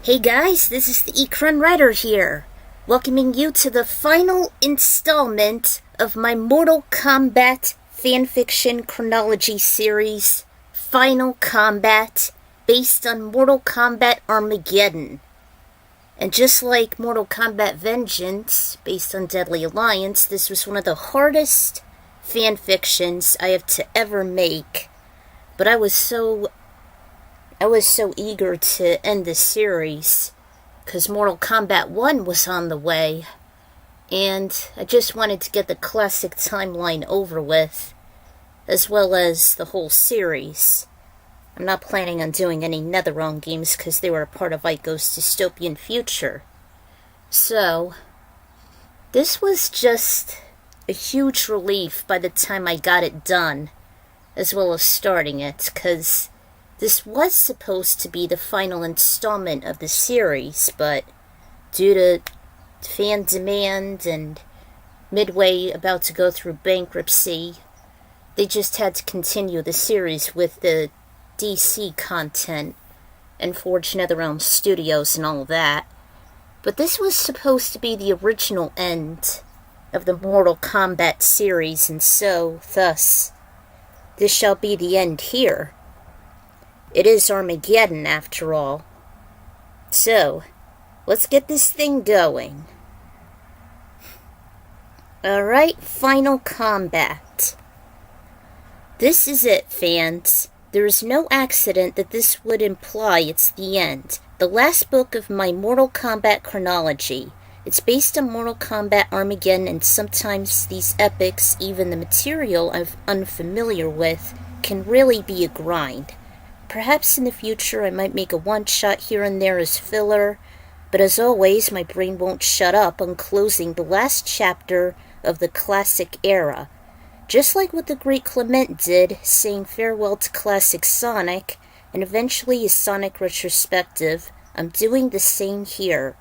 Hey guys, this is the Ekron Writer here, welcoming you to the final installment of my Mortal Kombat fanfiction chronology series, Final Kombat, based on Mortal Kombat Armageddon. And just like Mortal Kombat Vengeance, based on Deadly Alliance, this was one of the hardest fanfictions I have to ever make. But I was so eager to end the series, because Mortal Kombat 1 was on the way, and I just wanted to get the classic timeline over with, as well as the whole series. I'm not planning on doing any NetherRealm games because they were a part of Ico's dystopian future. So, this was just a huge relief by the time I got it done, as well as starting it, because this was supposed to be the final installment of the series, but due to fan demand and Midway about to go through bankruptcy, they just had to continue the series with the DC content and Forge NetherRealm Studios and all of that. But this was supposed to be the original end of the Mortal Kombat series, and so, thus, this shall be the end here. It is Armageddon, after all. So, let's get this thing going. Alright, Final Kombat. This is it, fans. There is no accident that this would imply it's the end. The last book of my Mortal Kombat chronology. It's based on Mortal Kombat Armageddon, and sometimes these epics, even the material I'm unfamiliar with, can really be a grind. Perhaps in the future I might make a one-shot here and there as filler, but as always my brain won't shut up on closing the last chapter of the classic era. Just like what the great Clement did, saying farewell to classic Sonic, and eventually a Sonic retrospective, I'm doing the same here.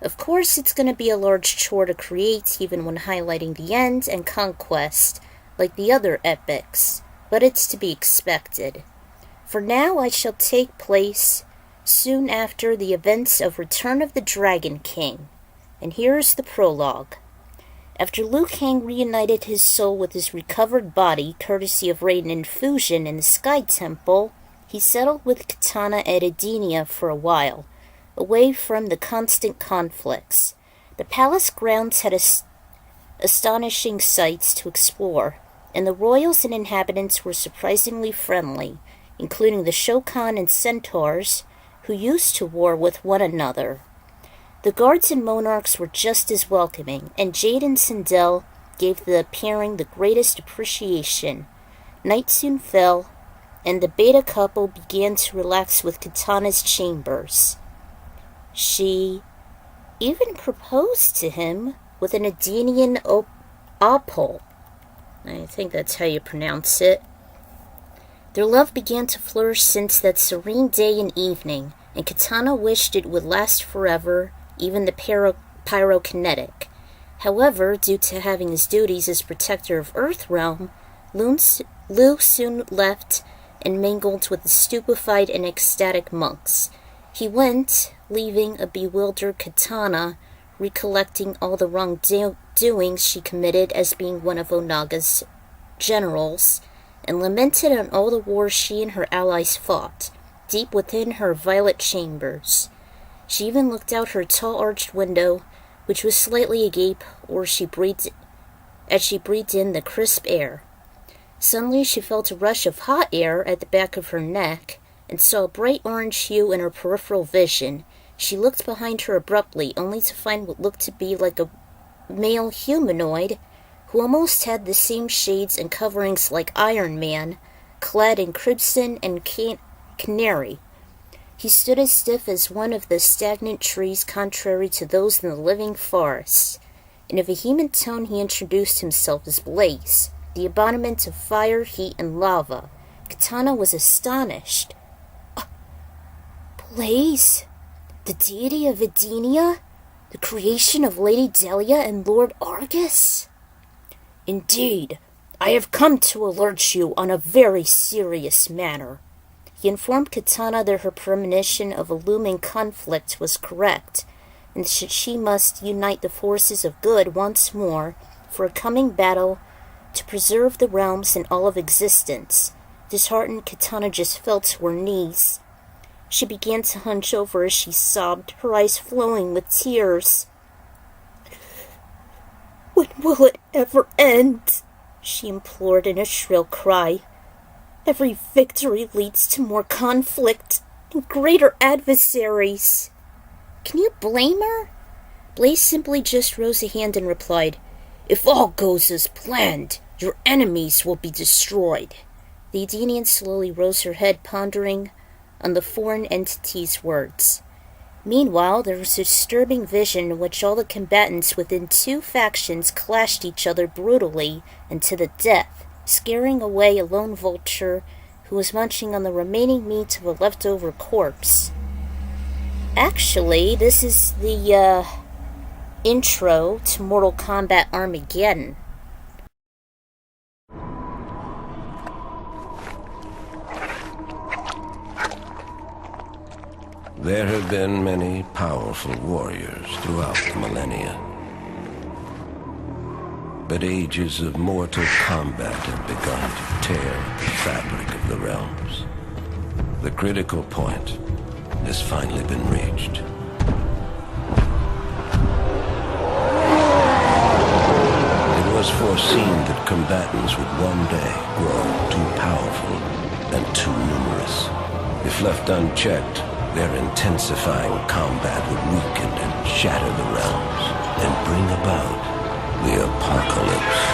Of course it's going to be a large chore to create, even when highlighting the end and conquest, like the other epics, but it's to be expected. For now, I shall take place soon after the events of Return of the Dragon King, and here is the prologue. After Liu Kang reunited his soul with his recovered body, courtesy of Raiden and Fusion in the Sky Temple, he settled with Kitana at Edenia for a while, away from the constant conflicts. The palace grounds had astonishing sights to explore, and the royals and inhabitants were surprisingly friendly, including the Shokan and Centaurs, who used to war with one another. The guards and monarchs were just as welcoming, and Jade and Sindel gave the pairing the greatest appreciation. Night soon fell, and the beta couple began to relax with Kitana's chambers. She even proposed to him with an Edenian opal. I think that's how you pronounce it. Their love began to flourish since that serene day and evening, and Kitana wished it would last forever, even the pyrokinetic. However, due to having his duties as protector of Earthrealm, Liu soon left and mingled with the stupefied and ecstatic monks. He went, leaving a bewildered Kitana, recollecting all the wrongdoings she committed as being one of Onaga's generals, and lamented on all the wars she and her allies fought, deep within her violet chambers. She even looked out her tall arched window, which was slightly agape, as she breathed in the crisp air. Suddenly she felt a rush of hot air at the back of her neck, and saw a bright orange hue in her peripheral vision. She looked behind her abruptly, only to find what looked to be like a male humanoid, who almost had the same shades and coverings like Iron Man, clad in crimson and canary. He stood as stiff as one of the stagnant trees contrary to those in the living forest. In a vehement tone he introduced himself as Blaze, the embodiment of fire, heat, and lava. Kitana was astonished. Blaze? The deity of Edenia? The creation of Lady Delia and Lord Argus? Indeed, I have come to alert you on a very serious matter. He informed Katana that her premonition of a looming conflict was correct, and that she must unite the forces of good once more for a coming battle to preserve the realms and all of existence. Disheartened, Katana just fell to her knees. She began to hunch over as she sobbed, her eyes flowing with tears. "When will it ever end?" she implored in a shrill cry. "Every victory leads to more conflict and greater adversaries." "Can you blame her?" Blaze simply just rose a hand and replied, "If all goes as planned, your enemies will be destroyed." The Edenian slowly rose her head, pondering on the foreign entity's words. Meanwhile, there was a disturbing vision in which all the combatants within two factions clashed each other brutally and to the death, scaring away a lone vulture who was munching on the remaining meat of a leftover corpse. Actually, this is the intro to Mortal Kombat Armageddon. There have been many powerful warriors throughout the millennia. But ages of mortal combat have begun to tear at the fabric of the realms. The critical point has finally been reached. It was foreseen that combatants would one day grow too powerful and too numerous. If left unchecked, their intensifying combat would weaken and shatter the realms and bring about the apocalypse.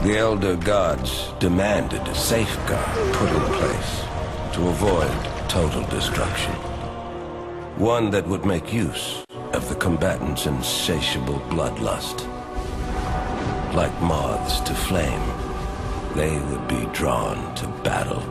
The Elder Gods demanded a safeguard put in place to avoid total destruction. One that would make use of the combatants' insatiable bloodlust. Like moths to flame, they would be drawn to battle.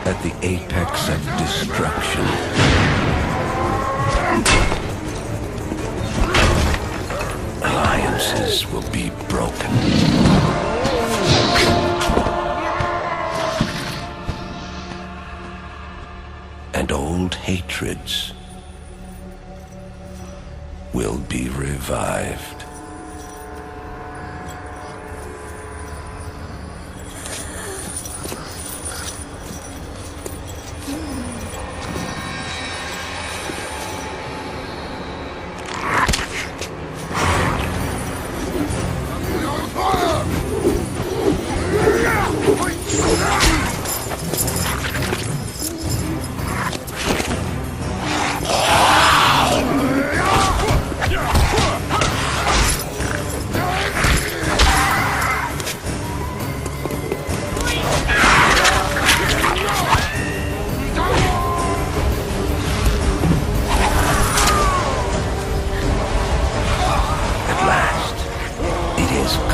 At the apex of destruction, alliances will be broken. And old hatreds will be revived.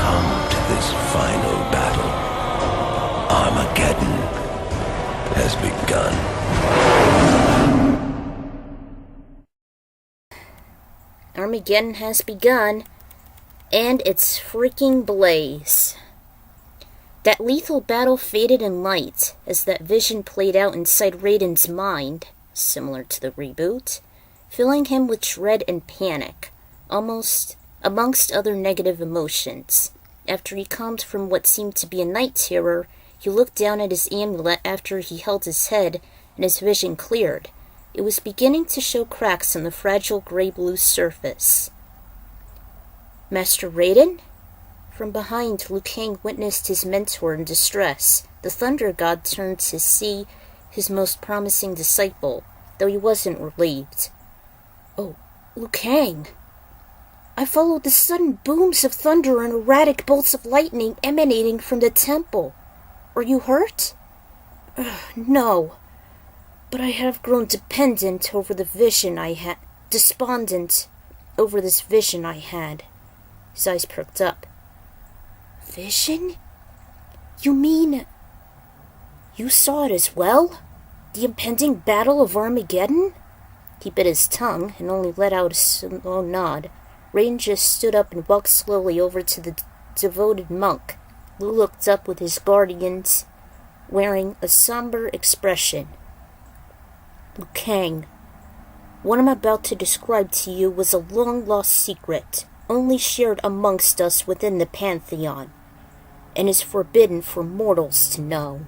come to this final battle. Armageddon has begun. Armageddon has begun, and it's freaking blaze. That lethal battle faded in light as that vision played out inside Raiden's mind, similar to the reboot, filling him with dread and panic, almost amongst other negative emotions. After he calmed from what seemed to be a night terror, he looked down at his amulet after he held his head, and his vision cleared. It was beginning to show cracks on the fragile gray-blue surface. Master Raiden? From behind, Liu Kang witnessed his mentor in distress. The Thunder God turned to see his most promising disciple, though he wasn't relieved. Oh, Liu Kang! I followed the sudden booms of thunder and erratic bolts of lightning emanating from the temple. Are you hurt? No. But I have grown despondent over this vision I had. His eyes perked up. Vision? You mean... you saw it as well? The impending battle of Armageddon? He bit his tongue and only let out a slow nod. Raiden just stood up and walked slowly over to the devoted monk. Liu looked up with his guardians, wearing a somber expression. Liu Kang, what I'm about to describe to you was a long-lost secret, only shared amongst us within the Pantheon, and is forbidden for mortals to know.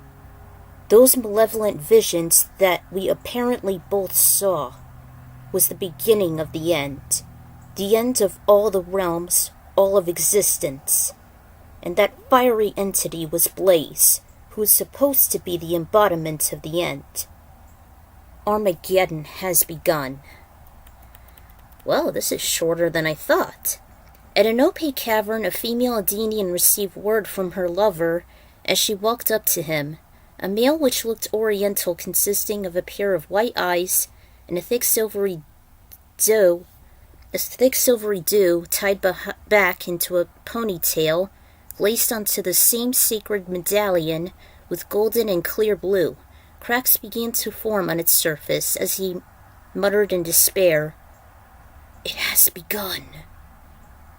Those malevolent visions that we apparently both saw was the beginning of the end of all the realms, all of existence. And that fiery entity was Blaze, who is supposed to be the embodiment of the end. Armageddon has begun. Well, this is shorter than I thought. At an opaque cavern, a female Adenian received word from her lover as she walked up to him, a male which looked Oriental, consisting of a pair of white eyes and a thick silvery dew tied back into a ponytail, laced onto the same sacred medallion with golden and clear blue. Cracks began to form on its surface as he muttered in despair, "It has begun."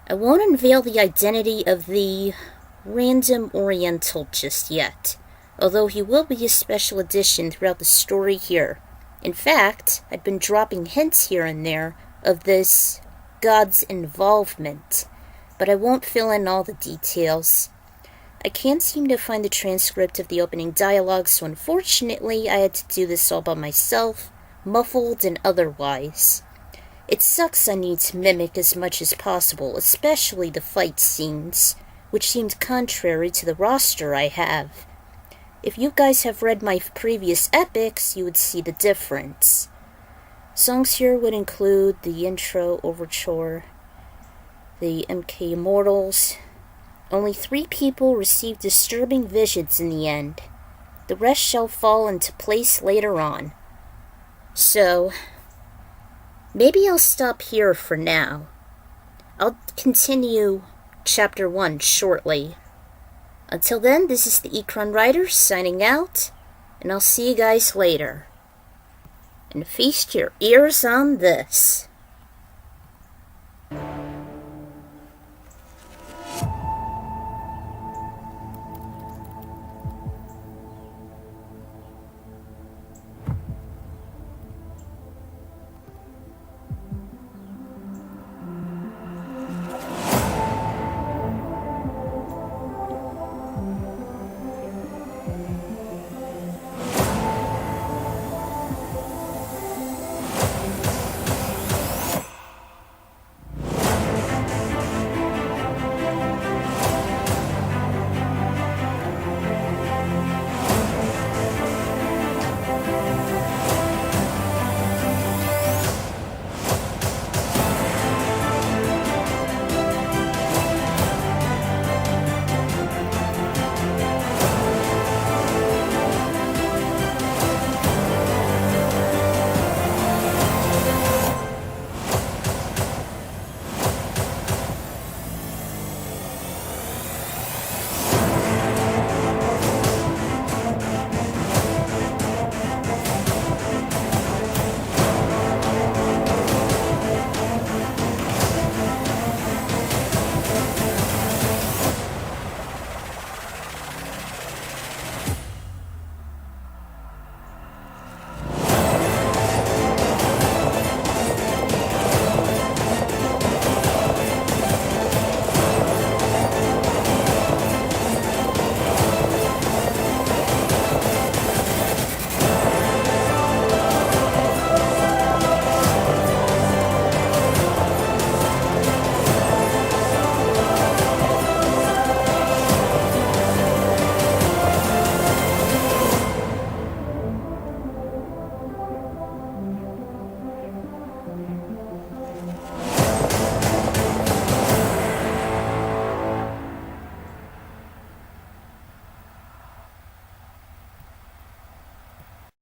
I won't unveil the identity of the random Oriental just yet, although he will be a special addition throughout the story here. In fact, I've been dropping hints here and there of this god's involvement, but I won't fill in all the details. I can't seem to find the transcript of the opening dialogue, so unfortunately I had to do this all by myself, muffled and otherwise. It sucks I need to mimic as much as possible, especially the fight scenes, which seemed contrary to the roster I have. If you guys have read my previous epics, you would see the difference. Songs here would include the intro, overture, the MK Immortals. Only 3 people received disturbing visions in the end. The rest shall fall into place later on. So, maybe I'll stop here for now. I'll continue Chapter 1 shortly. Until then, this is the Ecron Writer signing out, and I'll see you guys later. And feast your ears on this.